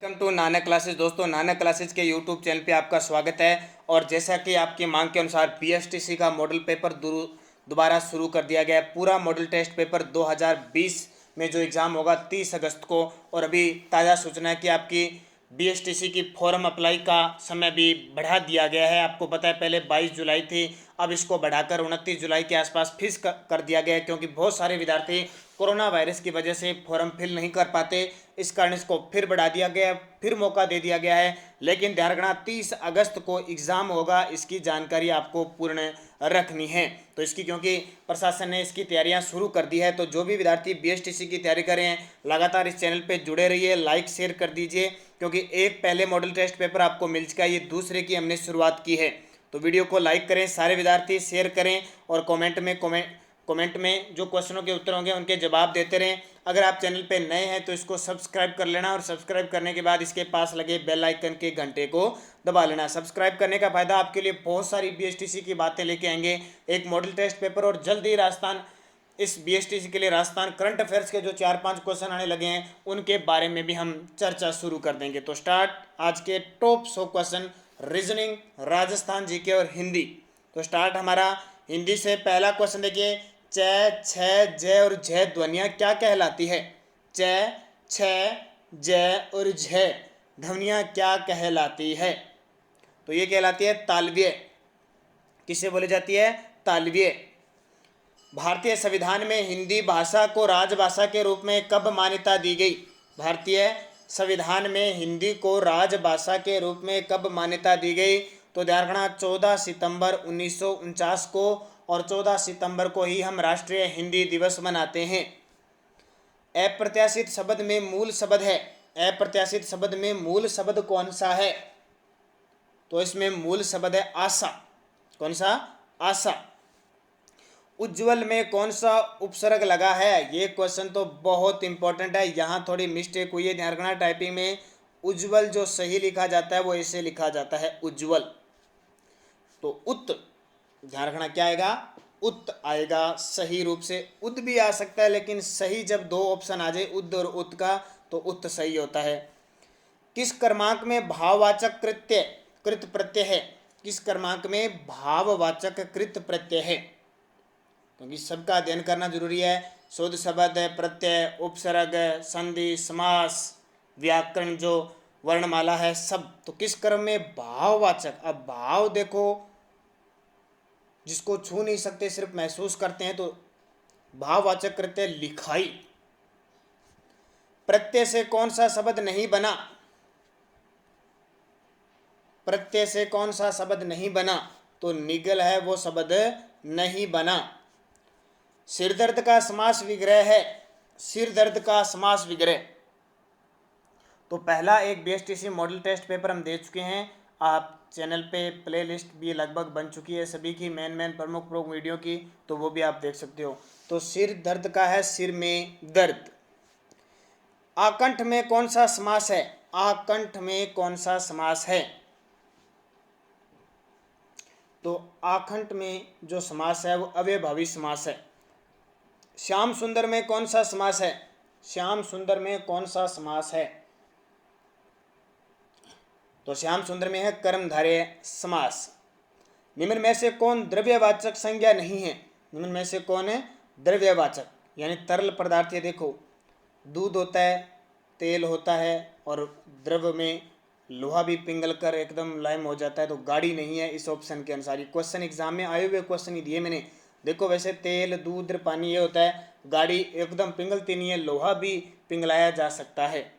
Welcome to Nanak classes. दोस्तों, Nanak classes के YouTube channel पे आपका स्वागत है। और जैसा कि आपकी मांग के अनुसार बीएसटीसी का मॉडल पेपर दोबारा शुरू कर दिया गया है। पूरा मॉडल टेस्ट पेपर 2020 में जो एग्ज़ाम होगा 30 अगस्त को। और अभी ताज़ा सूचना है कि आपकी बीएसटीसी की फॉर्म अप्लाई का समय भी बढ़ा दिया गया है। आपको पता है पहले 22 जुलाई थी, अब इसको बढ़ाकर 29 जुलाई के आसपास फिक्स कर दिया गया है, क्योंकि बहुत सारे विद्यार्थी कोरोना वायरस की वजह से फॉर्म फिल नहीं कर पाते। इस कारण इसको फिर बढ़ा दिया गया है, फिर मौका दे दिया गया है। लेकिन ध्यान रखना 30 अगस्त को एग्ज़ाम होगा, इसकी जानकारी आपको पूर्ण रखनी है। तो इसकी क्योंकि प्रशासन ने इसकी तैयारियां शुरू कर दी है, तो जो भी विद्यार्थी बीएसटीसी की तैयारी कर रहे हैं लगातार इस चैनल पे जुड़े रहिए, लाइक शेयर कर दीजिए, क्योंकि एक पहले मॉडल टेस्ट पेपर आपको मिल चुका है, ये दूसरे की हमने शुरुआत की है। तो वीडियो को लाइक करें सारे विद्यार्थी, शेयर करें और कमेंट में जो क्वेश्चनों के उत्तर होंगे उनके जवाब देते रहें। अगर आप चैनल पे नए हैं तो इसको सब्सक्राइब कर लेना, और सब्सक्राइब करने के बाद इसके पास लगे बेल आइकन के घंटे को दबा लेना। सब्सक्राइब करने का फायदा आपके लिए बहुत सारी बीएसटीसी की बातें लेके आएंगे, एक मॉडल टेस्ट पेपर, और जल्द ही राजस्थान इस बीएसटीसी के लिए राजस्थान करंट अफेयर्स के जो 4-5 क्वेश्चन आने लगे हैं उनके बारे में भी हम चर्चा शुरू कर देंगे। तो स्टार्ट आज के top 100 question, reasoning, Rajasthan GK और हिंदी। तो स्टार्ट हमारा हिंदी से। पहला क्वेश्चन देखिए, च, छ, ज और झ ध्वनियाँ क्या कहलाती है? च, छ, ज और झ ध्वनियाँ क्या कहलाती है? तो ये कहलाती है तालव्य। किसे बोली जाती है? तालव्य। भारतीय संविधान में हिंदी भाषा को राजभाषा के रूप में कब मान्यता दी गई? भारतीय संविधान में हिंदी को राजभाषा के रूप में कब मान्यता दी गई? तो ध्यान रखना 14 सितंबर 1949 को, और 14 सितंबर को ही हम राष्ट्रीय हिंदी दिवस मनाते हैं। अप्रत्याशित शब्द में मूल शब्द है, अप्रत्याशित शब्द में मूल शब्द कौन सा है? तो इसमें मूल शब्द है आशा। कौन सा? आशा। उज्ज्वल में कौन सा उपसर्ग लगा है? ये क्वेश्चन तो बहुत इंपॉर्टेंट है, यहाँ थोड़ी मिस्टेक हुई है, ध्यान रखना। टाइपिंग में उज्ज्वल जो सही लिखा जाता है वो ऐसे लिखा जाता है, उज्ज्वल। तो उत, ध्यान रखना क्या आएगा? उत आएगा सही रूप से। उद भी आ सकता है, लेकिन सही जब दो ऑप्शन आ जाए उद और उत का, तो उत सही होता है। किस क्रमांक में भाववाचक कृत प्रत्यय है? किस क्रमांक में भाववाचक कृत प्रत्यय है? क्योंकि सबका अध्ययन करना जरूरी है। शुद्ध शब्द, प्रत्यय, उपसर्ग, संधि, समास, व्याकरण, जो वर्णमाला है, सब। तो किस क्रम में? भाववाचक। अब भाव देखो, जिसको छू नहीं सकते सिर्फ महसूस करते हैं, तो भाववाचक कृत्य लिखाई। प्रत्यय से कौन सा शब्द नहीं बना? प्रत्यय से कौन सा शब्द नहीं बना? तो निगल है वो शब्द नहीं बना। सिरदर्द का समास विग्रह है, सिरदर्द का समास विग्रह। तो पहला एक बीएसटीसी मॉडल टेस्ट पेपर हम दे चुके हैं। आप चैनल पे प्लेलिस्ट भी लगभग बन चुकी है सभी की, मेन प्रमुख वीडियो की, तो वो भी आप देख सकते हो। तो सिर दर्द का है सिर में दर्द। आकंठ में कौन सा समास है? आकंठ में कौन सा समास है? तो आकंठ में जो समास है वो अव्ययभावी समास है। श्याम सुंदर में कौन सा समास है? श्याम सुंदर में कौन सा समास है? तो श्याम सुंदर में है कर्मधारय समास। निम्न में से कौन द्रव्यवाचक संज्ञा नहीं है? निम्न में से कौन है द्रव्यवाचक? यानी तरल पदार्थ। ये देखो, दूध होता है, तेल होता है, और द्रव में लोहा भी पिघल कर एकदम लाइम हो जाता है, तो गाड़ी नहीं है इस ऑप्शन के अनुसार। ये क्वेश्चन एग्जाम में आए हुए क्वेश्चन ही दिए मैंने। देखो, वैसे तेल, दूध, पानी ये होता है, गाड़ी एकदम पिघलती नहीं है, लोहा भी पिघलाया जा सकता है।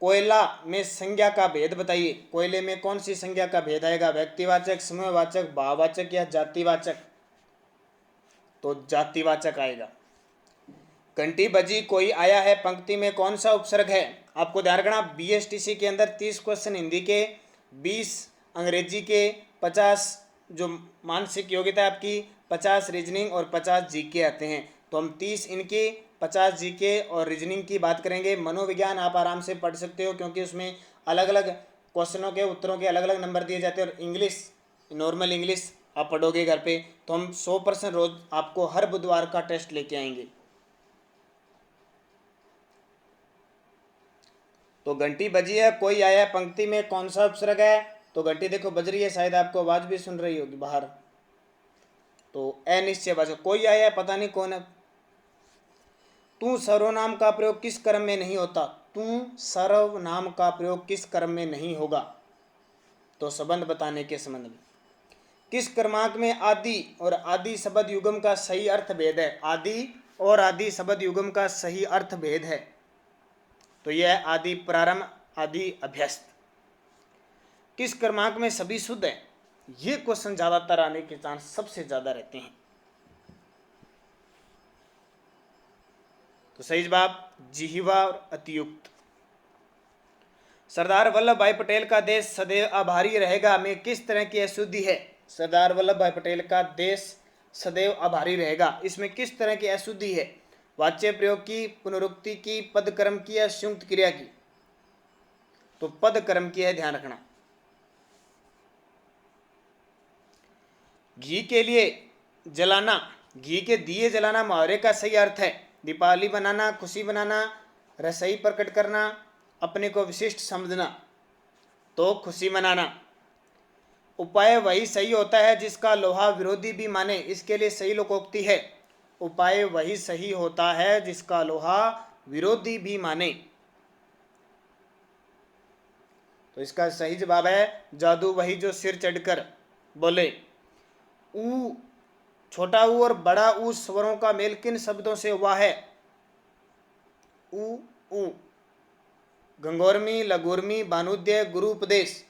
कोयला में संज्ञा का भेद बताइए। कोयले में कौन सी संज्ञा का भेद आएगा? व्यक्तिवाचक, समूहवाचक, भाववाचक या जातिवाचक? तो जातिवाचक आएगा। घंटी बजी कोई आया है पंक्ति में कौन सा उपसर्ग है? आपको ध्यान रखना, बीएसटीसी के अंदर 30 क्वेश्चन हिंदी के, 20 अंग्रेजी के, 50 जो मानसिक योग्यता है आपकी, 50 रीजनिंग और 50 जीके आते हैं। तो हम 30 इनकी, 50 जीके और रीजनिंग की बात करेंगे। मनोविज्ञान आप आराम से पढ़ सकते हो, क्योंकि उसमें अलग अलग क्वेश्चनों के उत्तरों के अलग अलग नंबर दिए जाते हैं। और इंग्लिश, नॉर्मल इंग्लिश आप पढ़ोगे घर पे, तो हम 100% रोज आपको हर बुधवार का टेस्ट लेके आएंगे। तो घंटी बजी है, कोई आया है पंक्ति में, कौन सा उपसर्ग है? तो घंटी देखो बज रही है, शायद आपको आवाज भी सुन रही होगी बाहर। तो अनिश्चयवाचक कोई आया है, पता नहीं कौन है। तू सर्वनाम का प्रयोग किस क्रम में नहीं होता? तू सर्वनाम का प्रयोग किस क्रम में नहीं होगा? तो संबंध बताने के संबंध में। किस क्रमांक में आदि और आदि शब्द युग्म का सही अर्थ भेद है? आदि और आदि शब्द युग्म का सही अर्थ भेद है। तो यह है आदि प्रारंभ, आदि अभ्यस्त। किस क्रमांक में सभी शुद्ध है? ये क्वेश्चन ज्यादातर आने के चांस सबसे ज्यादा रहते हैं। तो सही जवाब जिह्वा और अतियुक्त। सरदार वल्लभ भाई पटेल का देश सदैव आभारी रहेगा में किस तरह की अशुद्धि है? सरदार वल्लभ भाई पटेल का देश सदैव आभारी रहेगा, इसमें किस तरह की अशुद्धि है? वाच्य प्रयोग की, पुनरुक्ति की, पद कर्म की या संयुक्त क्रिया की? तो पद कर्म की है, ध्यान रखना। घी के लिए जलाना, घी के दिए जलाना मुहावरे का सही अर्थ है। दीपावली बनाना, खुशी बनाना, रसोई प्रकट करना, अपने को विशिष्ट समझना। तो खुशी मनाना। उपाय वही सही होता है जिसका लोहा विरोधी भी माने, इसके लिए सही लोकोक्ति है। उपाय वही सही होता है जिसका लोहा विरोधी भी माने। तो इसका सही जवाब है जादू वही जो सिर चढ़कर बोले। ऊ, छोटा ऊ और बड़ा ऊ स्वरों का मेल किन शब्दों से हुआ है? ऊ ऊ, गंगोर्मी, लगुर्मी, भानुद्य, गुरु उपदेश।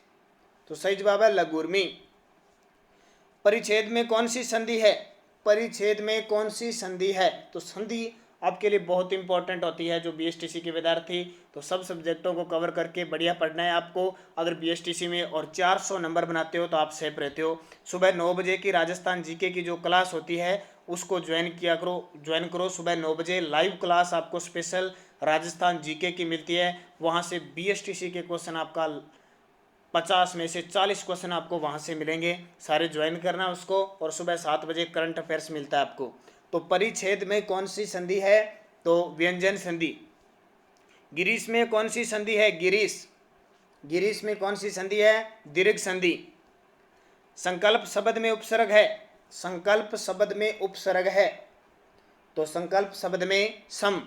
तो सही जवाब है लगुर्मी। परिच्छेद में कौन सी संधि है? परिच्छेद में कौन सी संधि है? तो संधि आपके लिए बहुत इंपॉर्टेंट होती है। जो बीएसटीसी के विद्यार्थी, तो सब सब्जेक्टों को कवर करके बढ़िया पढ़ना है आपको। अगर बीएसटीसी में और 400 नंबर बनाते हो तो आप सेफ रहते हो। सुबह 9 बजे की राजस्थान जीके की जो क्लास होती है उसको ज्वाइन करो। सुबह 9 बजे लाइव क्लास आपको स्पेशल राजस्थान जीके की मिलती है। वहाँ से बीएसटीसी के क्वेश्चन आपका 50 में से 40 क्वेश्चन आपको वहाँ से मिलेंगे। सारे ज्वाइन करना उसको। और सुबह 7 बजे करंट अफेयर्स मिलता है आपको। तो परिच्छेद में कौन सी संधि है? तो व्यंजन संधि। गिरीश में कौन सी संधि है? गिरीश में कौन सी संधि है? दीर्घ संधि। संकल्प शब्द में उपसर्ग है। संकल्प शब्द में उपसर्ग है। तो संकल्प शब्द में सम।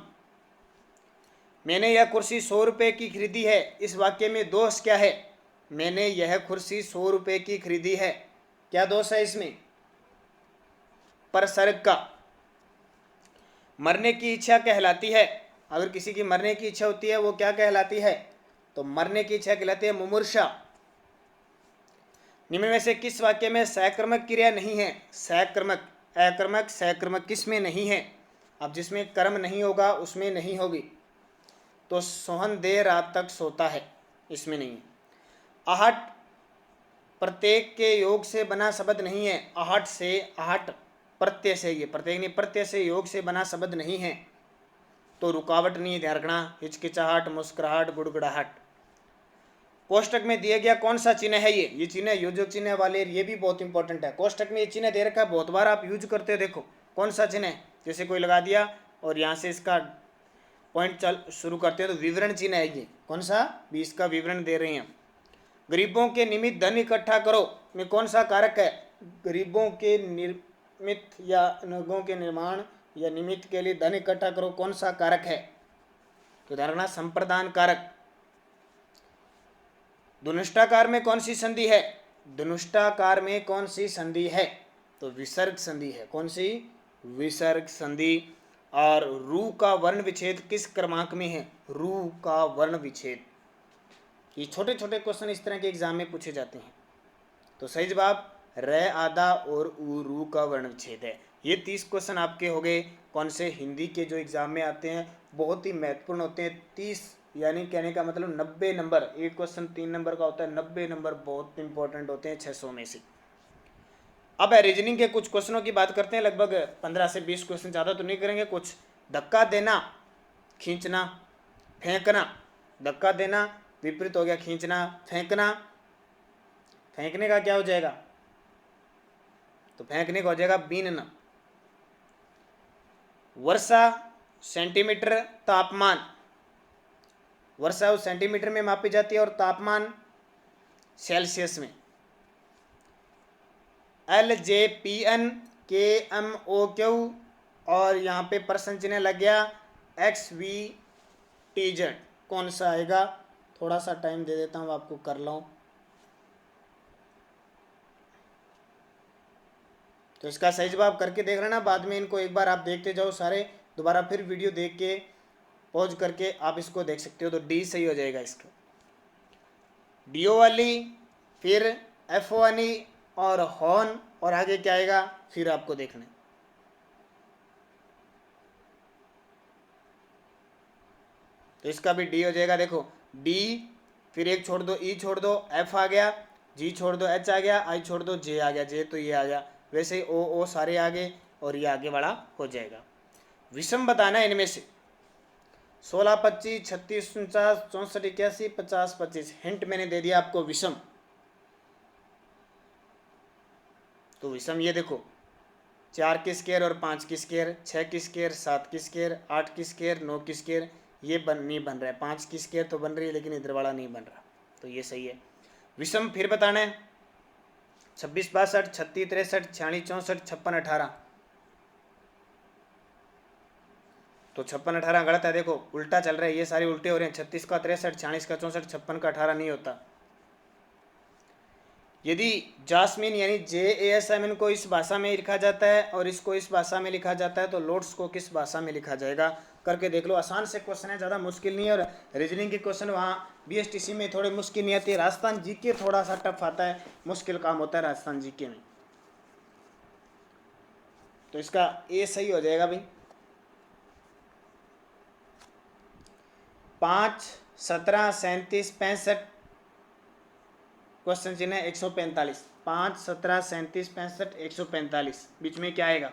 मैंने यह कुर्सी 100 रुपये की खरीदी है, इस वाक्य में दोष क्या है? मैंने यह कुर्सी 100 रुपये की खरीदी है, क्या दोष है इसमें? परसर्ग का। मरने की इच्छा कहलाती है। अगर किसी की मरने की इच्छा होती है वो क्या कहलाती है? तो मरने की इच्छा कहलाती है मुमूर्षा। निम्न में से किस वाक्य में सकर्मक क्रिया नहीं है? सकर्मक, अकर्मक, सकर्मक किस में नहीं है? अब जिसमें कर्म नहीं होगा उसमें नहीं होगी। तो सोहन देर रात तक सोता है, इसमें नहीं है। आहट प्रत्येक के योग से बना शब्द नहीं है। आहट से, आहट प्रत्यय से, ये प्रत्येक नहीं, प्रत्यय से योग से बना शब्द नहीं है। तो रुकावट नहीं है, ध्यान रखना। हिचकिचाहट, मुस्कुराहट, गुड़गुड़ाहट। कोष्टक में दिया गया कौन सा चिन्ह है? ये चिन्ह योजक चिन्ह वाले, ये भी बहुत इंपॉर्टेंट है। कोष्टक में ये चिन्ह दे रखा है, बहुत बार आप यूज करते हो। देखो कौन सा चिन्ह है, जैसे कोई लगा दिया और यहाँ से इसका पॉइंट चल शुरू करते हैं तो विवरण चिन्ह है ये। कौन सा? भी इसका विवरण दे रहे हैं। गरीबों के निमित्त धन इकट्ठा करो में कौन सा कारक है? गरीबों के निर्मित या लोगों के निर्माण या निमित्त के लिए धन इकट्ठा करो, कौन सा कारक है? तो ध्यान रखना, संप्रदान कारक। धनुष्टाकार में कौन सी संधि है? धनुष्टाकार में कौन सी संधि है? तो विसर्ग संधि है। कौन सी? विसर्ग संधि। और रू का वर्ण विच्छेद किस क्रमांक में है? रू का वर्ण विच्छेद। ये छोटे छोटे क्वेश्चन इस तरह के एग्जाम में पूछे जाते हैं। तो सही जवाब र, आधा और ऊ, रू का वर्ण विच्छेद है। ये 30 क्वेश्चन आपके हो गए। कौन से? हिंदी के जो एग्जाम में आते हैं, बहुत ही महत्वपूर्ण होते हैं। 30 यानी कहने का मतलब 90 नंबर। एक क्वेश्चन 3 नंबर का होता है, 90 नंबर बहुत इंपॉर्टेंट होते हैं 600 में से। अब रीजनिंग के कुछ क्वेश्चनों की बात करते हैं। लगभग 15 से 20 क्वेश्चन, ज़्यादा तो नहीं करेंगे। कुछ धक्का देना, खींचना, फेंकना। धक्का देना विपरीत हो गया खींचना। फेंकना, फेंकने का क्या हो जाएगा? तो फेंकने का हो जाएगा बीनना। वर्षा, सेंटीमीटर, तापमान। वर्षा उस सेंटीमीटर में मापी जाती है और तापमान सेल्सियस में। LJPN KMOQ और यहाँ पे प्रश्न चिन्ह लग गया XVTZ। कौन सा आएगा? थोड़ा सा टाइम दे देता हूँ आपको, कर लो। तो इसका सही जवाब करके देख लेना, बाद में इनको एक बार आप देखते जाओ सारे, दोबारा फिर वीडियो देख के पॉज करके आप इसको देख सकते हो। तो डी सही हो जाएगा इसका। DO वाली, फिर FO वाली और हॉर्न, और आगे क्या आएगा फिर आपको देखना है। तो इसका भी डी हो जाएगा। देखो डी, फिर एक छोड़ दो, ई छोड़ दो, एफ आ गया, जी छोड़ दो, एच आ गया, आई छोड़ दो, जे आ गया, जे तो ये आ गया। वैसे ही ओ सारे आगे और ये आगे वाला हो जाएगा। विषम बताना है इनमें से। 16, 25, 36, 49, 64, 81, 50, 25। हिंट मैंने दे दिया आपको विषम। तो विषम ये देखो, 4 की स्क्वायर और 5 की स्क्वायर, 6 की स्क्वायर, 7 की स्क्वायर, 8 की स्क्वायर, 9 की स्क्वायर, ये नहीं बन रहा है। 5 की स्क्वायर तो बन रही है लेकिन इधर वाला नहीं बन रहा, तो ये सही है। विषम फिर बताना है। 26, 62, 36, 63, 46, 64, 56, 18। तो 56, 18 गलत है। देखो उल्टा चल रहा है, ये सारे उल्टे हो रहे हैं। 36 का 63, 46 का 64, 56 का 18 नहीं होता। यदि जास्मिन यानी JASMIN को इस भाषा में लिखा जाता है और इसको इस भाषा में लिखा जाता है, तो लोट्स को किस भाषा में लिखा जाएगा? करके देख लो। आसान से क्वेश्चन है, ज़्यादा मुश्किल नहीं है। और रीजनिंग के क्वेश्चन वहाँ BSTC में थोड़े मुश्किल नहीं आती है। राजस्थान जीके थोड़ा सा टफ आता है, मुश्किल काम होता है राजस्थान जीके में। तो इसका ए सही हो जाएगा भाई। 5, 17, 37, 65, क्वेश्चन चिन्ह है 145। 5, 17, 37, 65, 145, बीच में क्या आएगा?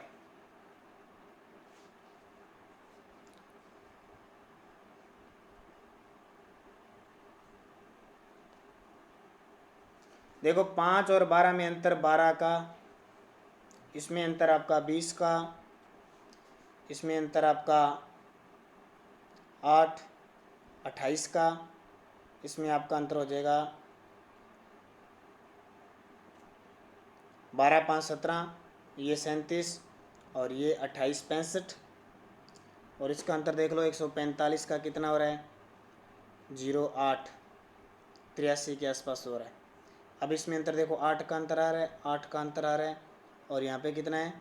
देखो 5 और 12 में अंतर 12 का, इसमें अंतर आपका 20 का, इसमें अंतर आपका 8, 28 का, इसमें आपका अंतर हो जाएगा 12, 5, 17, ये 37 और ये 28, 65, और इसका अंतर देख लो 145 का कितना हो रहा है? 08, 83 के आसपास हो रहा है। अब इसमें अंतर देखो 8 का अंतर आ रहा है, 8 का अंतर आ रहा है, और यहाँ पे कितना है?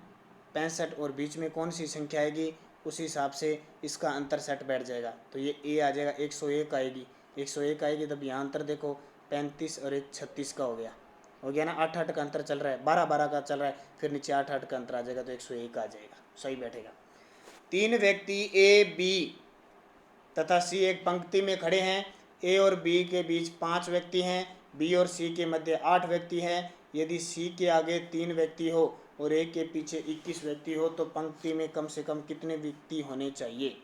65, और बीच में कौन सी संख्या आएगी उसी हिसाब से इसका अंतर सेट बैठ जाएगा। तो ये ए आ जाएगा, 101 आएगी, 101 आएगी। तब यहाँ अंतर देखो 35 और 1 36 का हो गया ना। 8, 8 का अंतर चल रहा है, 12, 12 का चल रहा है, फिर नीचे 8, 8 का अंतर आ जाएगा, तो 101 आ जाएगा, सही बैठेगा। 3 व्यक्ति A, B तथा C एक पंक्ति में खड़े हैं। A और B के बीच 5 व्यक्ति हैं, B और C के मध्य 8 व्यक्ति हैं। यदि C के आगे 3 व्यक्ति हो और A के पीछे 21 व्यक्ति हो, तो पंक्ति में कम से कम कितने व्यक्ति होने चाहिए?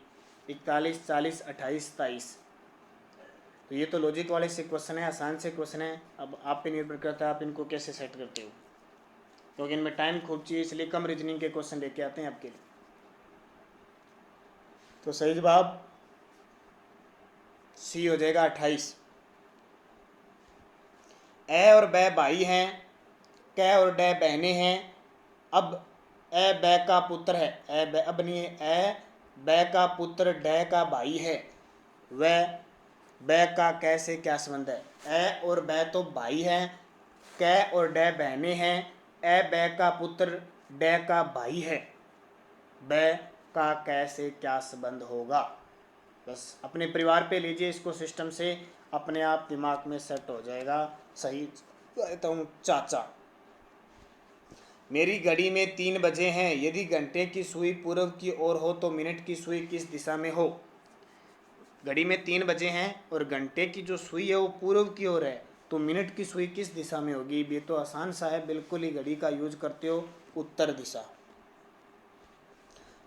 41, 40, 28, 23। तो ये तो लॉजिक वाले से क्वेश्चन है, आसान से क्वेश्चन है। अब आप पे निर्भर करता है आप इनको कैसे सेट करते हो, क्योंकि इनमें टाइम खूब चाहिए, इसलिए कम रीजनिंग के क्वेश्चन लेके आते हैं आपके लिए। तो सही जवाब सी हो जाएगा 28। ए और बै भाई हैं, कै और डै बहनें हैं। अब ए बै का पुत्र है, ए बै अब नहीं है, ए बै का पुत्र डै का भाई है, वह बै का कै से क्या संबंध है? ए और बै तो भाई हैं, कै और डै बहनें हैं, ए बै का पुत्र डै का भाई है, बै का कै से क्या संबंध होगा? बस अपने परिवार पे लीजिए इसको सिस्टम से, अपने आप दिमाग में सेट हो जाएगा। सही कहता हूँ चाचा। मेरी घड़ी में 3 बजे हैं। यदि घंटे की सुई पूर्व की ओर हो तो मिनट की सुई किस दिशा में हो? घड़ी में 3 बजे हैं और घंटे की जो सुई है वो पूर्व की ओर है, तो मिनट की सुई किस दिशा में होगी? ये तो आसान सा है, बिल्कुल ही घड़ी का यूज करते हो, उत्तर दिशा।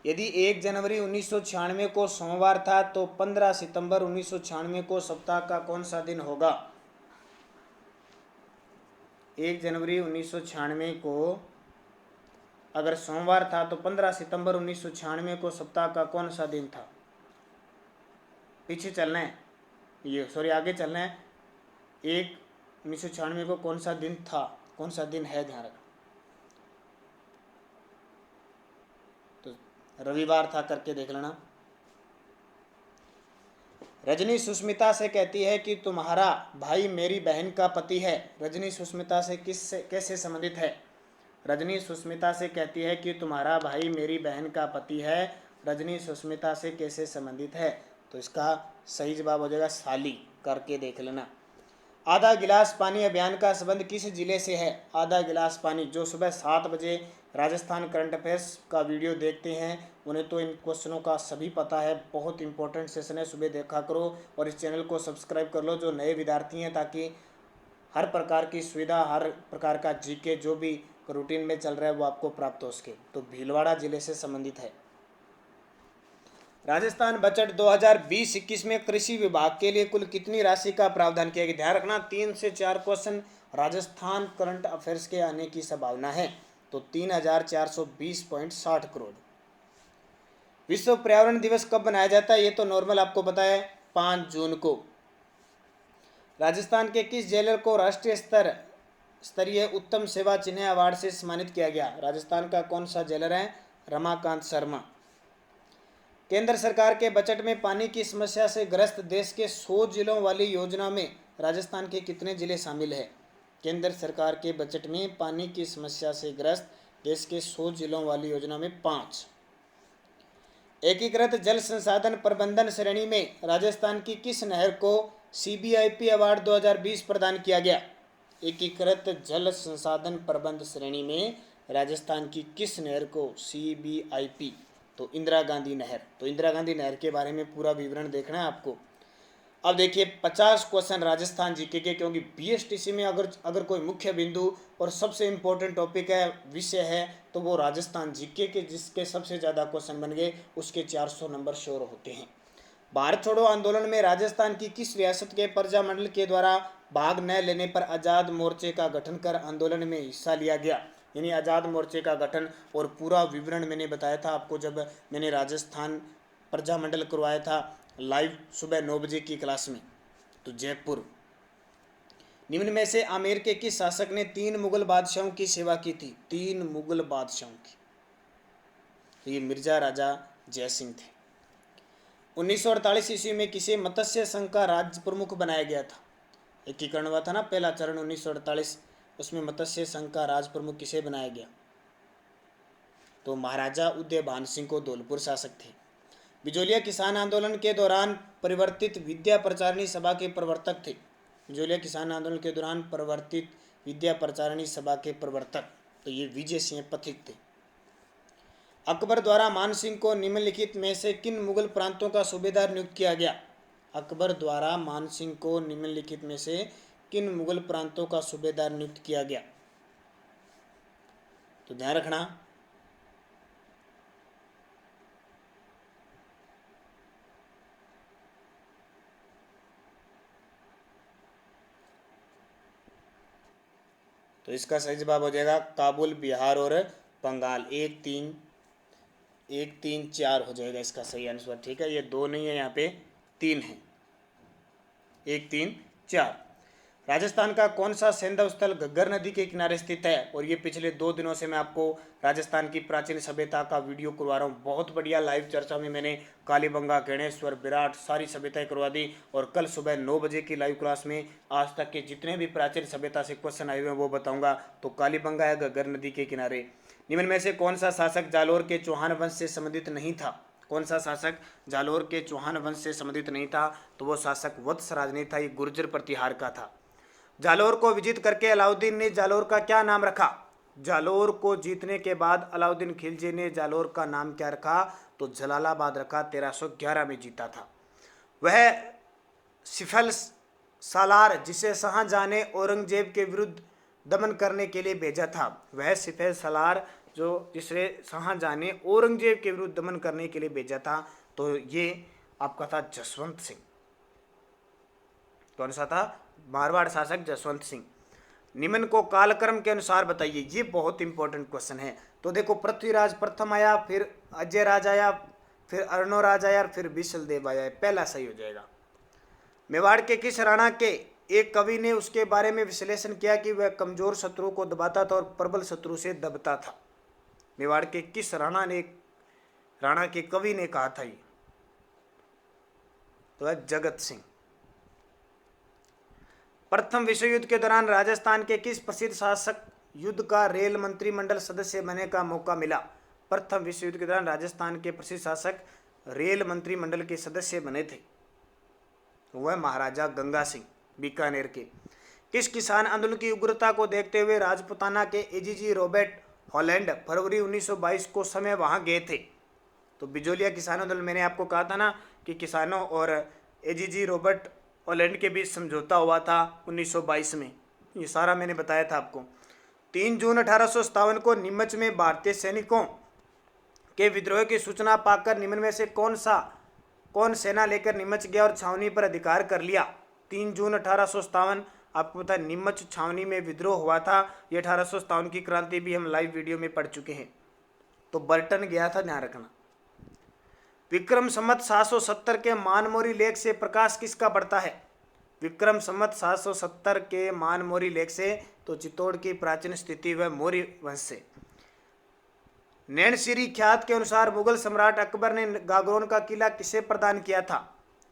यदि 1 जनवरी 1996 को सोमवार था तो 15 सितंबर 1996 को सप्ताह का कौन सा दिन होगा? 1 जनवरी 1996 को अगर सोमवार था तो 15 सितंबर 1996 को सप्ताह का कौन सा दिन था? पीछे चलना है, ये सॉरी आगे चलना है। 1/1996 को कौन सा दिन था, कौन सा दिन है, ध्यान रखना। तो रविवार था, करके देख लेना। रजनी सुष्मिता से कहती है कि तुम्हारा भाई मेरी बहन का पति है। रजनी सुष्मिता से कैसे संबंधित है? रजनी सुष्मिता से कहती है कि तुम्हारा भाई मेरी बहन का पति है। रजनी सुष्मिता से कैसे संबंधित है? तो इसका सही जवाब हो जाएगा साली, करके देख लेना। आधा गिलास पानी अभियान का संबंध किस जिले से है? आधा गिलास पानी, जो सुबह 7 बजे राजस्थान करंट अफेयर्स का वीडियो देखते हैं उन्हें तो इन क्वेश्चनों का सभी पता है। बहुत इंपॉर्टेंट सेशन है, सुबह देखा करो और इस चैनल को सब्सक्राइब कर लो जो नए विद्यार्थी हैं, ताकि हर प्रकार की सुविधा, हर प्रकार का जीके जो भी रूटीन में चल रहा है वो आपको प्राप्त हो सके। तो भीलवाड़ा जिले से संबंधित है। राजस्थान बजट 2020-21 में कृषि विभाग के लिए कुल कितनी राशि का प्रावधान किया गया? ध्यान रखना 3 से 4 क्वेश्चन राजस्थान करंट अफेयर्स के आने की संभावना है। तो 3,420.60 करोड़। विश्व पर्यावरण दिवस कब मनाया जाता है? ये तो नॉर्मल आपको पता है, 5 जून को। राजस्थान के किस जेलर को राष्ट्रीय स्तरीय उत्तम सेवा चिन्ह अवार्ड से सम्मानित किया गया? राजस्थान का कौन सा जेलर है? रमाकांत शर्मा। केंद्र सरकार के बजट में पानी की समस्या से ग्रस्त देश के 100 जिलों वाली योजना में राजस्थान के कितने जिले शामिल हैं? केंद्र सरकार के बजट में पानी की समस्या से ग्रस्त देश के 100 जिलों वाली योजना में 5। एकीकृत जल संसाधन प्रबंधन श्रेणी में राजस्थान की किस नहर को CBIP अवार्ड 2020 प्रदान किया गया? एकीकृत जल संसाधन प्रबंध श्रेणी में राजस्थान की किस नहर को CBIP? तो इंदिरा गांधी नहर। तो इंदिरा गांधी नहर के बारे में पूरा विवरण देखना है आपको। अब देखिए 50 क्वेश्चन राजस्थान जीके के, क्योंकि BSTC में अगर कोई मुख्य बिंदु और सबसे इम्पोर्टेंट टॉपिक है, विषय है, तो वो राजस्थान जीके के, जिसके सबसे ज़्यादा क्वेश्चन बन गए उसके 400 नंबर श्योर होते हैं। भारत छोड़ो आंदोलन में राजस्थान की किस रियासत के प्रजामंडल के द्वारा भाग न लेने पर आज़ाद मोर्चे का गठन कर आंदोलन में हिस्सा लिया गया? यानी आज़ाद मोर्चे का गठन और पूरा विवरण मैंने बताया था आपको जब मैंने राजस्थान प्रजामंडल करवाया था लाइव सुबह 9 बजे की क्लास में। तो जयपुर। निम्न में से आमेर के किस शासक ने 3 मुगल बादशाहों की सेवा की थी? 3 मुगल बादशाहों की। तो ये मिर्जा राजा जयसिंह थे। 1948 ईस्वी में किसे मत्स्य संघ का राज्य प्रमुख बनाया गया था? एकीकरण हुआ था ना पहला चरण 1948, उसमें मत्स्य संघ का राज प्रमुख किसे बनाया गया? तो महाराजा उदयभान सिंह को धौलपुर शासक थे। बिजोलिया किसान आंदोलन के दौरान परिवर्तित विद्या प्रचारिणी सभा के प्रवर्तक थे। बिजोलिया किसान आंदोलन के दौरान परिवर्तित विद्या प्रचारिणी सभा के प्रवर्तक, तो ये विजय सिंह पथिक थे। अकबर द्वारा मान सिंह को निम्नलिखित में से किन मुगल प्रांतों का सूबेदार नियुक्त किया गया? अकबर द्वारा मान सिंह को निम्नलिखित में से किन मुगल प्रांतों का सूबेदार नियुक्त किया गया? तो ध्यान रखना तो इसका सही जवाब हो जाएगा काबुल, बिहार और बंगाल। 1, 3, 4 हो जाएगा इसका सही आंसर। ठीक है, ये 2 नहीं है, यहाँ पे 3 है। 1, 3, 4। राजस्थान का कौन सा सैंधव स्थल घग्गर नदी के किनारे स्थित है? और ये पिछले 2 दिनों से मैं आपको राजस्थान की प्राचीन सभ्यता का वीडियो करवा रहा हूँ। बहुत बढ़िया लाइव चर्चा में मैंने कालीबंगा, गणेश्वर, विराट सारी सभ्यताएं करवा दी। और कल सुबह 9 बजे की लाइव क्लास में आज तक के जितने भी प्राचीन सभ्यता से क्वेश्चन आए हुए हैं वो बताऊँगा। तो कालीबंगा है घग्गर नदी के किनारे। निम्न में से कौन सा शासक जालोर के चौहान वंश से संबंधित नहीं था? कौन सा शासक जालोर के चौहान वंश से संबंधित नहीं था? तो वो शासक वत्सराज नहीं था, ये गुर्जर प्रतिहार का था। जालोर को विजित करके अलाउद्दीन ने जालोर का क्या नाम रखा? जालोर को जीतने के बाद अलाउद्दीन खिलजी ने जालोर का नाम क्या रखा? तो जलालाबाद रखा। 1311 में जीता था। वह सिफल सालार जिसे शाहजहां ने औरंगजेब के विरुद्ध दमन करने के लिए भेजा था, वह सिफल सालार जो जिसे शाहजहां ने औरंगजेब के विरुद्ध दमन करने के लिए भेजा था, तो ये आपका था जसवंत सिंह। कौन सा था? मारवाड़ शासक जसवंत सिंह। निम्न को कालक्रम के अनुसार बताइए। ये बहुत इंपॉर्टेंट क्वेश्चन है। तो देखो पृथ्वीराज प्रथम आया, फिर अजय राज आया, फिर अर्णोराज आया, फिर विशलदेव आया। पहला सही हो जाएगा। मेवाड़ के किस राणा के एक कवि ने उसके बारे में विश्लेषण किया कि वह कमजोर शत्रु को दबाता था और प्रबल शत्रु से दबता था? मेवाड़ के किस राणा के कवि ने कहा था ये? तो है जगत सिंह। प्रथम विश्व युद्ध के दौरान राजस्थान के किस प्रसिद्ध शासक युद्ध का रेल मंत्रिमंडल सदस्य बनने का मौका मिला? प्रथम विश्व युद्ध के दौरान राजस्थान के प्रसिद्ध शासक रेल मंत्रिमंडल के सदस्य बने थे, वह महाराजा गंगा सिंह बीकानेर के। किस किसान आंदोलन की उग्रता को देखते हुए राजपुताना के एजीजी रॉबर्ट हॉलैंड फरवरी 1922 को समय वहां गए थे? तो बिजोलिया किसान आंदोलन, मैंने आपको कहा था ना कि किसानों और एजीजी रॉबर्ट हॉलैंड के बीच समझौता हुआ था 1922 में, ये सारा मैंने बताया था आपको। 3 जून 1857 को नीमच में भारतीय सैनिकों के विद्रोह की सूचना पाकर निम्न में से कौन सेना लेकर नीमच गया और छावनी पर अधिकार कर लिया? 3 जून 1857, आपको पता है नीमच छावनी में विद्रोह हुआ था। ये 1857 की क्रांति भी हम लाइव वीडियो में पढ़ चुके हैं। तो बर्टन गया था, ध्यान रखना। विक्रम संवत 770 के मानमोरी लेख से प्रकाश किसका पड़ता है? विक्रम संवत 770 के मानमोरी लेख से तो चित्तौड़ की प्राचीन स्थिति व मौर्य वंश से। नैनसिरी ख्यात के अनुसार मुगल सम्राट अकबर ने गागरोन का किला किसे प्रदान किया था?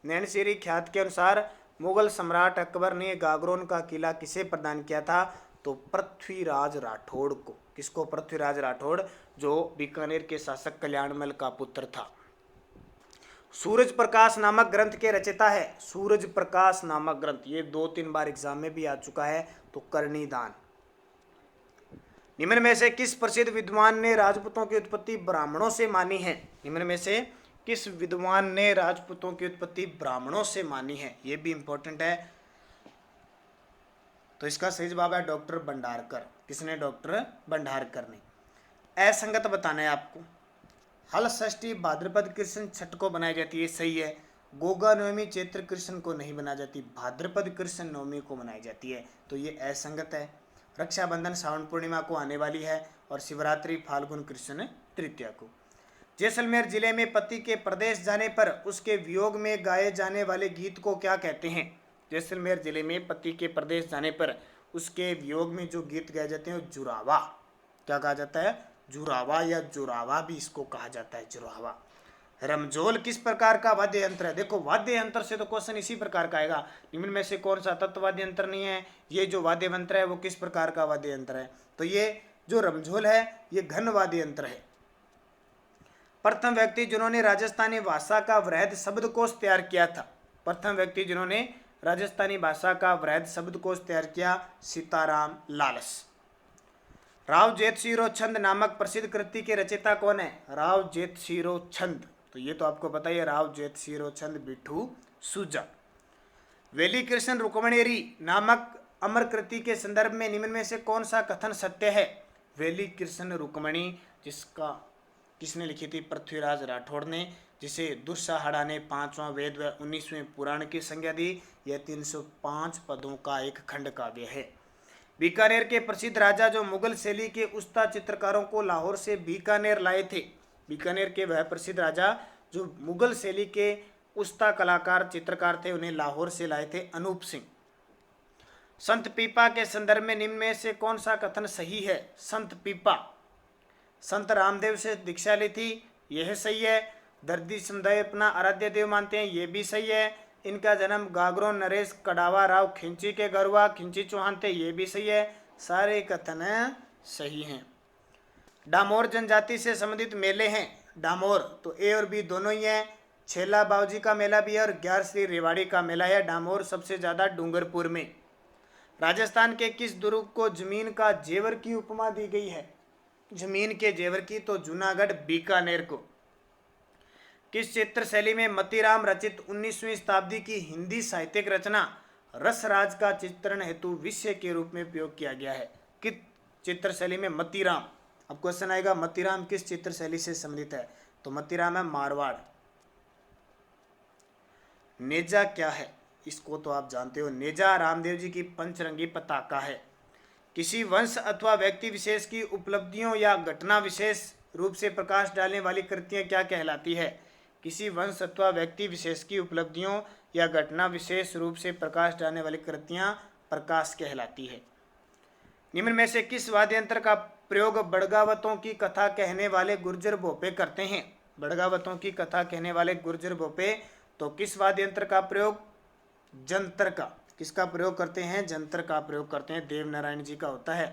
नैनसिरी ख्यात के अनुसार मुगल सम्राट अकबर ने गागरोन का किला किसे प्रदान किया था? तो पृथ्वीराज राठौड़ को। किसको? पृथ्वीराज राठौड़, जो बीकानेर के शासक कल्याणमल का पुत्र था। सूरज प्रकाश नामक ग्रंथ के रचयिता है? सूरज प्रकाश नामक ग्रंथ, ये 2-3 बार एग्जाम में भी आ चुका है। तो करनीदान। निम्न में से किस प्रसिद्ध विद्वान ने राजपूतों की उत्पत्ति ब्राह्मणों से मानी है? निम्न में से किस विद्वान ने राजपूतों की उत्पत्ति ब्राह्मणों से मानी है? ये भी इंपॉर्टेंट है। तो इसका सही जवाब है डॉक्टर भंडारकर। किसने? डॉक्टर भंडारकर ने। असंगत बताना है आपको। हल षष्ठी भाद्रपद कृष्ण छठ को बनाई जाती है, सही है। गोगा नवमी चैत्र कृष्ण को नहीं बनाई जाती, भाद्रपद कृष्ण नवमी को मनाई जाती है। तो ये असंगत है। रक्षाबंधन श्रावण पूर्णिमा को आने वाली है और शिवरात्रि फाल्गुन कृष्ण तृतीया को। जैसलमेर जिले में पति के प्रदेश जाने पर उसके वियोग में गाए जाने वाले गीत को क्या कहते हैं? जैसलमेर जिले में पति के प्रदेश जाने पर उसके वियोग में जो गीत गाए जाते हैं वो जुरावा। क्या कहा जाता है? जुरावा, या जुरावा भी इसको कहा जाता है, जुरावा। रमझोल किस प्रकार का वाद्य यंत्र है? देखो वाद्य यंत्र से तो क्वेश्चन इसी प्रकार का आएगा। निम्न में से कौन सा तत्व वाद्य यंत्र नहीं है? ये जो वाद्य यंत्र है वो किस प्रकार का वाद्य यंत्र है? तो ये जो रमझोल है ये घन वाद्य यंत्र है। प्रथम व्यक्ति जिन्होंने राजस्थानी भाषा का वृहद शब्दकोश तैयार किया था? प्रथम व्यक्ति जिन्होंने राजस्थानी भाषा का वृहद शब्दकोश तैयार किया, सीताराम लालस। राव जेतशिरो छंद नामक प्रसिद्ध कृति के रचयिता कौन है? राव जेतशिरो छंद, तो ये तो आपको पता ही है, राव जेतशिरो छंद बिट्ठू सूजा। वेली कृष्ण रुक्मणेरी नामक अमर कृति के संदर्भ में निम्न में से कौन सा कथन सत्य है? वेली कृष्ण रुक्मणी, जिसका किसने लिखी थी? पृथ्वीराज राठौड़ ने, जिसे दुस्साहड़ा ने 5वां वेद व 19वें पुराण की संज्ञा दी। यह 305 पदों का एक खंड काव्य है। बीकानेर के प्रसिद्ध राजा जो मुगल शैली के उस्ताद चित्रकारों को लाहौर से बीकानेर लाए थे? बीकानेर के वह प्रसिद्ध राजा जो मुगल शैली के उस्ताद कलाकार चित्रकार थे, उन्हें लाहौर से लाए थे अनूप सिंह। संत पीपा के संदर्भ में निम्न में से कौन सा कथन सही है? संत पीपा संत रामदेव से दीक्षा ली थी, यह सही है। दर्दी समुदाय अपना आराध्य देव मानते हैं, ये भी सही है। इनका जन्म गागरो नरेश कडावा राव खिंची के घर हुआ, खिंची चौहान थे, ये भी सही है। सारे कथन सही हैं। डामोर जनजाति से संबंधित मेले हैं। डामोर तो ए और बी दोनों ही हैं। छेला बाबूजी का मेला भी है और 11 श्री रेवाड़ी का मेला है। डामोर सबसे ज़्यादा डूंगरपुर में। राजस्थान के किस दुर्ग को जमीन का जेवर की उपमा दी गई है? जमीन के जेवर की, तो जूनागढ़ बीकानेर को। किस चित्र शैली में मतीराम रचित 19वीं शताब्दी की हिंदी साहित्यिक रचना रसराज का चित्रण हेतु विषय के रूप में प्रयोग किया गया है? किस चित्र शैली में मतीराम? अब क्वेश्चन आएगा मतीराम किस चित्र शैली से संबंधित है? तो मतीराम है मारवाड़। नेजा क्या है? इसको तो आप जानते हो। नेजा रामदेव जी की पंचरंगी पताका है। किसी वंश अथवा व्यक्ति विशेष की उपलब्धियों या घटना विशेष रूप से प्रकाश डालने वाली कृतियां क्या कहलाती है? किसी वंश अथवा व्यक्ति विशेष की उपलब्धियों यह घटना विशेष रूप से प्रकाश डालने वाली कृतियां प्रकाश कहलाती है। निम्न में से किस वाद्य यंत्र का प्रयोग बड़गावतों की कथा कहने वाले गुर्जर भोपे करते हैं? बड़गावतों की कथा कहने वाले गुर्जर भोपे तो किस वाद्य यंत्र का प्रयोग? जंतर का। किसका प्रयोग करते हैं? जंतर का प्रयोग करते हैं। देव नारायण जी का होता है।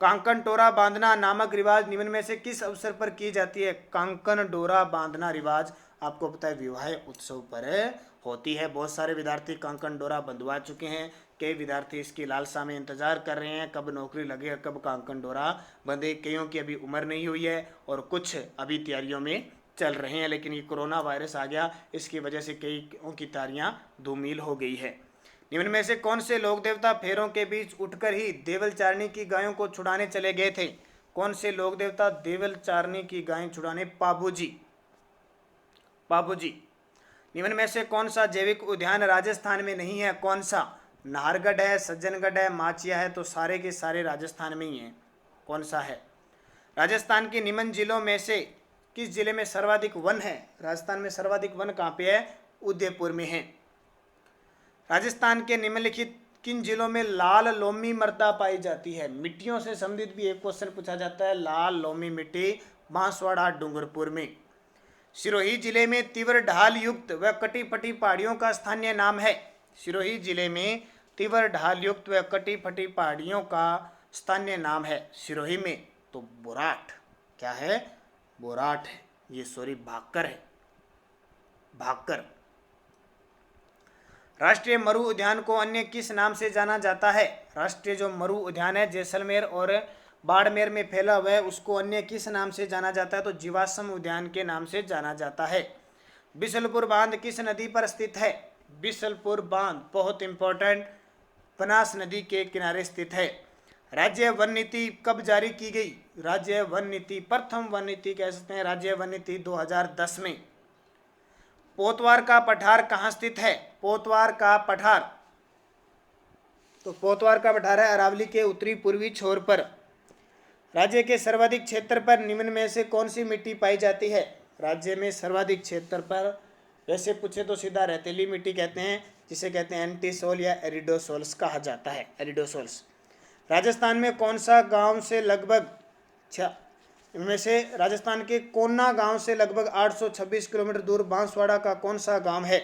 कांकन डोरा बांधना नामक रिवाज निम्न में से किस अवसर पर की जाती है? कांकन डोरा बांधना रिवाज आपको पता है विवाह उत्सव पर होती है। बहुत सारे विद्यार्थी कांकन डोरा बंधवा चुके हैं। कई विद्यार्थी इसकी लालसा में इंतजार कर रहे हैं कब नौकरी लगे, कब कांकन डोरा बंधे। कईयों की अभी उम्र नहीं हुई है और कुछ अभी तैयारियों में चल रहे हैं, लेकिन ये कोरोना वायरस आ गया, इसकी वजह से कईयों की तैयारियां धूमिल हो गई है। निम्न में से कौन से लोक देवता फेरों के बीच उठकर ही देवल चारणी की गायों को छुड़ाने चले गए थे? कौन से लोक देवता देवल चारणी की गायें छुड़ाने? पाबूजी। पाबूजी। निम्न में से कौन सा जैविक उद्यान राजस्थान में नहीं है? कौन सा? नाहरगढ़ है, सज्जनगढ़ है, माचिया है, तो सारे के सारे राजस्थान में ही हैं। कौन सा है? राजस्थान के निम्न जिलों में से किस जिले में सर्वाधिक वन है? राजस्थान में सर्वाधिक वन कहाँ पे है? उदयपुर में है। राजस्थान के निम्नलिखित किन जिलों में लाल लोमी मृदा पाई जाती है? मिट्टियों से संबंधित भी एक क्वेश्चन पूछा जाता है। लाल लोमी मिट्टी बांसवाड़ा डूंगरपुर में। सिरोही जिले में तीव्र ढाल युक्त व कटी फटी पहाड़ियों का स्थानीय नाम है? सिरोही जिले में तीव्र ढाल युक्त व कटी फटी पहाड़ियों का स्थानीय नाम है सिरोही में तो बोराट। क्या है? बोराट है। ये सॉरी भाकर है, भाकर। राष्ट्रीय मरु उद्यान को अन्य किस नाम से जाना जाता है? राष्ट्रीय जो मरु उद्यान है जैसलमेर और बाड़मेर में फैला हुआ है उसको अन्य किस नाम से जाना जाता है? तो जीवाश्म उद्यान के नाम से जाना जाता है। बिसलपुर बांध किस नदी पर स्थित है? बिसलपुर बांध बहुत इंपॉर्टेंट, बनास नदी के किनारे स्थित है। राज्य वन नीति कब जारी की गई? राज्य वन नीति, प्रथम वन नीति कह सकते हैं राज्य वन नीति 2010 में। पोतवार का पठार कहाँ स्थित है? पोतवार का पठार, तो पोतवार का पठार है अरावली के उत्तरी पूर्वी छोर पर। राज्य के सर्वाधिक क्षेत्र पर निम्न में से कौन सी मिट्टी पाई जाती है? राज्य में सर्वाधिक क्षेत्र पर वैसे पूछे तो सीधा रेतीली मिट्टी कहते हैं, जिसे कहते हैं एंटीसोल या एरिडोसोल्स कहा जाता है, एरिडोसोल्स। राजस्थान में कौन सा गांव से लगभग इनमें से राजस्थान के कोन्ना गांव से लगभग 826 किलोमीटर दूर बांसवाड़ा का कौन सा गांव है?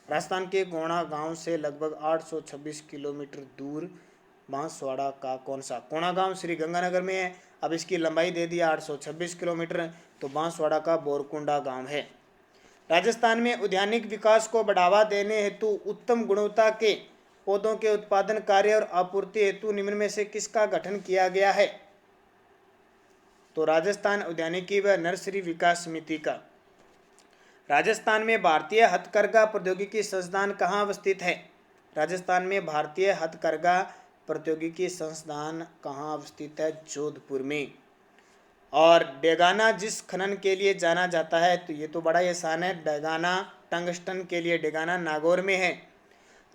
राजस्थान के कोना गांव से लगभग 826 किलोमीटर दूर बांसवाड़ा का कौन सा? कोना गांव श्री गंगानगर में है। अब इसकी लंबाई दे दिया 826 किलोमीटर, तो बांसवाड़ा का बोरकुंडा गांव है। राजस्थान में उद्यानिक विकास को बढ़ावा देने हेतु उत्तम गुणवत्ता के पौधों के उत्पादन कार्य और आपूर्ति हेतु निम्न में से किसका गठन किया गया है? तो राजस्थान उद्यानिकी व नर्सरी विकास समिति का। राजस्थान में भारतीय हथकरघा प्रौद्योगिकी संस्थान कहाँ अवस्थित है? राजस्थान में भारतीय हथकरघा प्रौद्योगिकी संस्थान कहाँ अवस्थित है? जोधपुर में। और डेगाना जिस खनन के लिए जाना जाता है, तो ये तो बड़ा ही आसान है, डेगाना टंगस्टन के लिए डेगाना नागौर में है।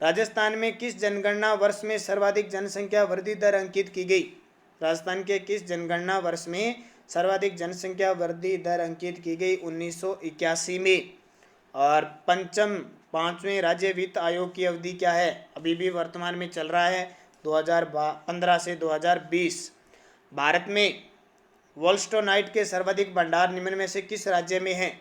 राजस्थान में किस जनगणना वर्ष में सर्वाधिक जनसंख्या वृद्धि दर अंकित की गई? राजस्थान के किस जनगणना वर्ष में सर्वाधिक जनसंख्या वृद्धि दर अंकित की गई? 1981 में। और पांचवें राज्य वित्त आयोग की अवधि क्या है? अभी भी वर्तमान में चल रहा है, 2015 से 2020। भारत में वोल्स्टोनाइट के सर्वाधिक भंडार निम्न में से किस राज्य में है?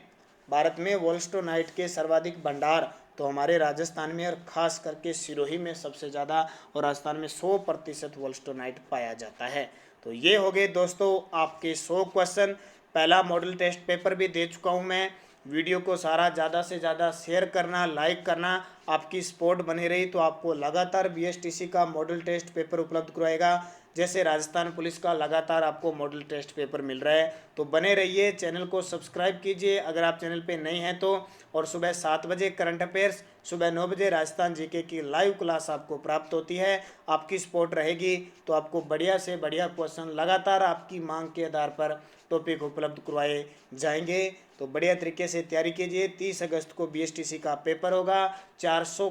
भारत में वोल्स्टोनाइट के सर्वाधिक भंडार तो हमारे राजस्थान में और खास करके सिरोही में सबसे ज़्यादा, और राजस्थान में 100% वोल्स्टोनाइट पाया जाता है। तो ये हो गए दोस्तों आपके 100 क्वेश्चन। पहला मॉडल टेस्ट पेपर भी दे चुका हूँ मैं। वीडियो को सारा ज़्यादा से ज़्यादा शेयर करना, लाइक करना। आपकी सपोर्ट बनी रही तो आपको लगातार बीएसटीसी का मॉडल टेस्ट पेपर उपलब्ध करवाएगा, जैसे राजस्थान पुलिस का लगातार आपको मॉडल टेस्ट पेपर मिल रहा है। तो बने रहिए, चैनल को सब्सक्राइब कीजिए अगर आप चैनल पे नए हैं तो। और सुबह 7 बजे करंट अफेयर्स, सुबह 9 बजे राजस्थान जीके की लाइव क्लास आपको प्राप्त होती है। आपकी सपोर्ट रहेगी तो आपको बढ़िया से बढ़िया क्वेश्चन लगातार आपकी मांग के आधार पर टॉपिक उपलब्ध करवाए जाएंगे। तो बढ़िया तरीके से तैयारी कीजिए। 30 अगस्त को बीएसटीसी का पेपर होगा। 400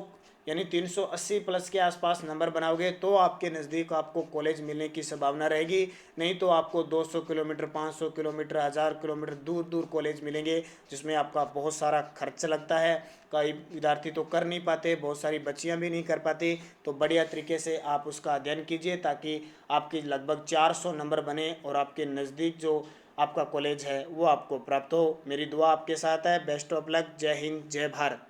यानी 380 प्लस के आसपास नंबर बनाओगे तो आपके नज़दीक आपको कॉलेज मिलने की संभावना रहेगी। नहीं तो आपको 200 किलोमीटर, 500 किलोमीटर, 1000 किलोमीटर दूर दूर कॉलेज मिलेंगे, जिसमें आपका बहुत सारा खर्च लगता है। कई विद्यार्थी तो कर नहीं पाते, बहुत सारी बच्चियां भी नहीं कर पाती। तो बढ़िया तरीके से आप उसका अध्ययन कीजिए ताकि आपकी लगभग 400 नंबर बने और आपके नज़दीक जो आपका कॉलेज है वो आपको प्राप्त हो। मेरी दुआ आपके साथ है। Best of luck. जय हिंद, जय भारत।